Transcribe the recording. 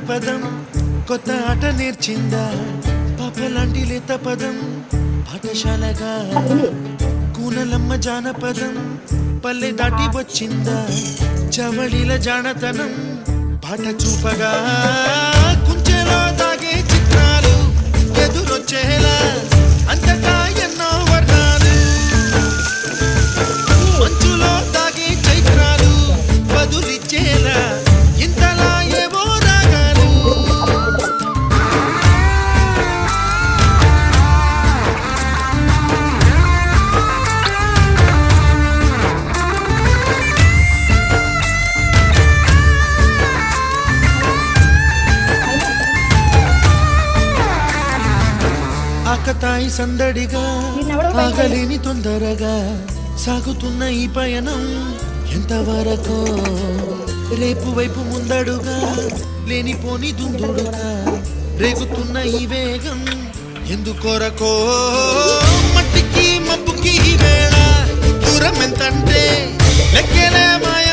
పదం కొత్త ఆట నేర్చిందా పాపలాంటి లేత పదం పాఠశాలగా కూనలమ్మ జానపదం పల్లె దాటి వచ్చిందా చవళిల జానతనం పాట చూపగా కుంచెలో దాగే చిత్రాలు ఎదురొచ్చేలా అంతటా ఎన్నో వర్ణాలు మంచులో దాగే చైత్రాలు బదులిచ్చేలా ఇంతలా ఏవో రాగాలు ఆకతాయి సందడిగా ఆగలేని తొందరగా సాగుతున్న ఈ పయనం ఎంతవరకు రేపు వైపు ముందడుగా లేనిపోని దుందుడుగా రేగుతున్న ఈ వేగం ఎందుకొరకో మట్టికి మబ్బుకి ఈ వేళ దూరం ఎంతంటే లెక్కలే మాయ